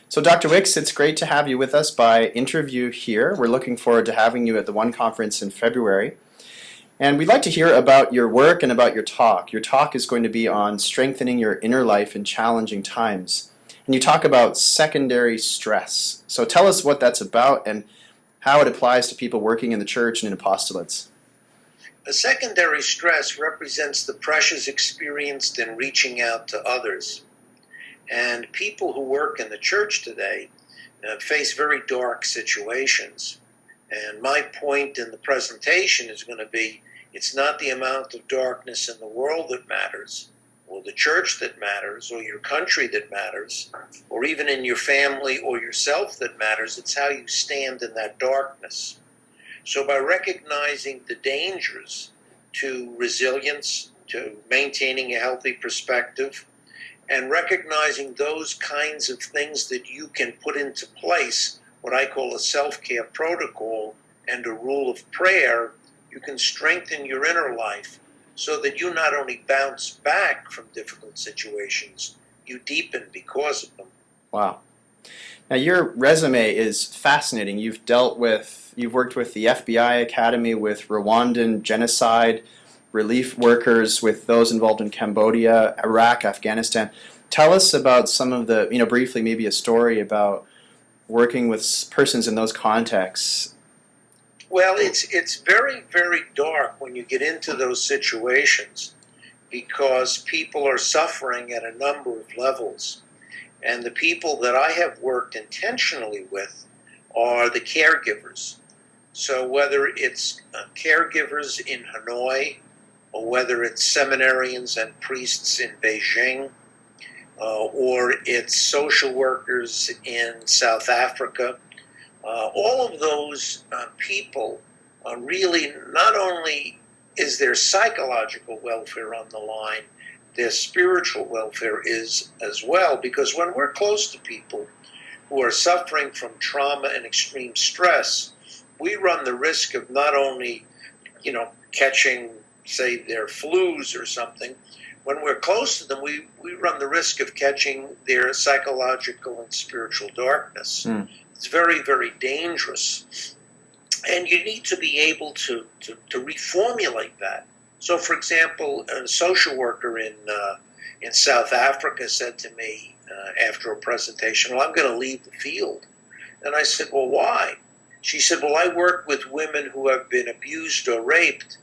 So, Dr. Wicks, it's great to have you with us by interview here. We're looking forward to having you at the One Conference in February. And we'd like to hear about your work and about your talk. Your talk is going to be on strengthening your inner life in challenging times. And you talk about secondary stress. So tell us what that's about and how it applies to people working in the church and in apostolates. A secondary stress represents the pressures experienced in reaching out to others. And people who work in the church today face very dark situations. And my point in the presentation is going to be, it's not the amount of darkness in the world that matters, or the church that matters, or your country that matters, or even in your family or yourself that matters. It's how you stand in that darkness. So by recognizing the dangers to resilience, to maintaining a healthy perspective, and recognizing those kinds of things that you can put into place, what I call a self-care protocol and a rule of prayer, you can strengthen your inner life so that you not only bounce back from difficult situations, you deepen because of them. Wow. Now, your resume is fascinating. You've worked with the FBI Academy, with Rwandan genocide, relief workers, with those involved in Cambodia, Iraq, Afghanistan. Tell us about some of the, briefly, maybe a story about working with persons in those contexts. Well, it's very, very dark when you get into those situations because people are suffering at a number of levels. And the people that I have worked intentionally with are the caregivers. So whether it's caregivers in Hanoi, or whether it's seminarians and priests in Beijing, or it's social workers in South Africa, all of those people really, not only is their psychological welfare on the line, their spiritual welfare is as well, because when we're close to people who are suffering from trauma and extreme stress, we run the risk of not only, catching, say, their flus or something. When we're close to them, we run the risk of catching their psychological and spiritual darkness. It's very, very dangerous. And you need to be able to reformulate that. So, for example, a social worker in South Africa said to me after a presentation, well, I'm going to leave the field. And I said, well, why? She said, well, I work with women who have been abused or raped,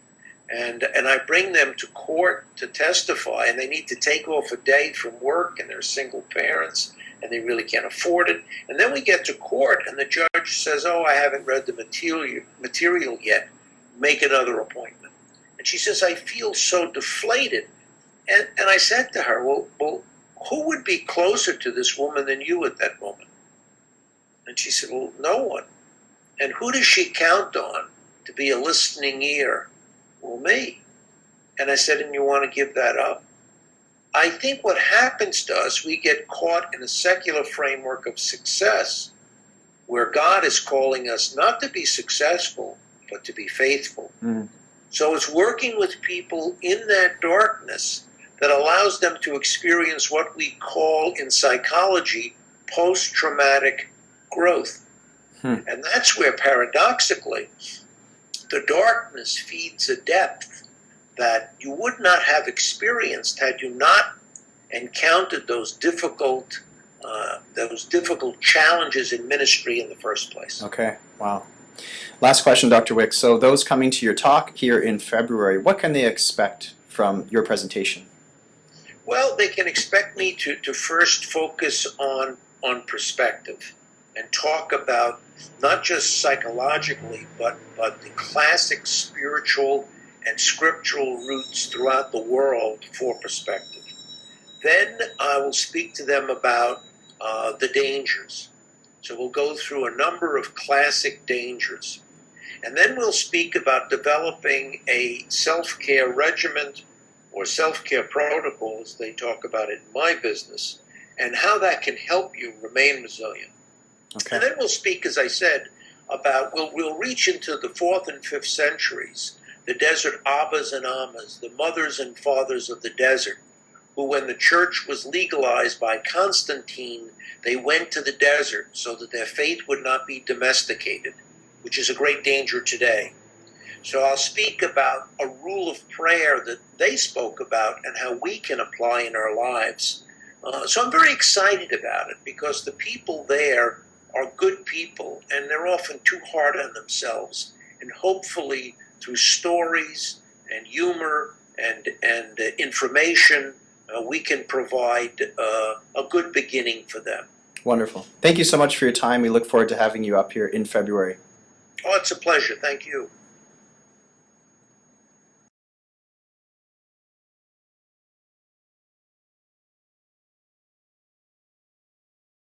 and I bring them to court to testify, and they need to take off a day from work, and they're single parents, and they really can't afford it. And then we get to court, and the judge says, oh, I haven't read the material yet. Make another appointment. And she says, I feel so deflated. And I said to her, well, who would be closer to this woman than you at that moment? And she said, well, no one. And who does she count on to be a listening ear? Well, me. And I said, and you want to give that up? I think what happens to us, we get caught in a secular framework of success where God is calling us not to be successful, but to be faithful. So it's working with people in that darkness that allows them to experience what we call in psychology post-traumatic growth. And that's where, paradoxically, the darkness feeds a depth that you would not have experienced had you not encountered those difficult challenges in ministry in the first place. Okay, wow. Last question, Dr. Wicks. So those coming to your talk here in February, what can they expect from your presentation? Well, they can expect me to first focus on perspective and talk about not just psychologically, but the classic spiritual and scriptural roots throughout the world for perspective. Then I will speak to them about the dangers. So we'll go through a number of classic dangers. And then we'll speak about developing a self-care regimen or self-care protocols, they talk about it in my business, and how that can help you remain resilient. Okay. And then we'll speak, as I said, about, we'll reach into the 4th and 5th centuries, the desert Abbas and Ammas, the mothers and fathers of the desert, who, when the church was legalized by Constantine, they went to the desert so that their faith would not be domesticated, which is a great danger today. So I'll speak about a rule of prayer that they spoke about and how we can apply in our lives. So I'm very excited about it because the people there are good people and they're often too hard on themselves. And hopefully through stories and humor and information, we can provide a good beginning for them. Wonderful. Thank you so much for your time. We look forward to having you up here in February. Oh, it's a pleasure. Thank you.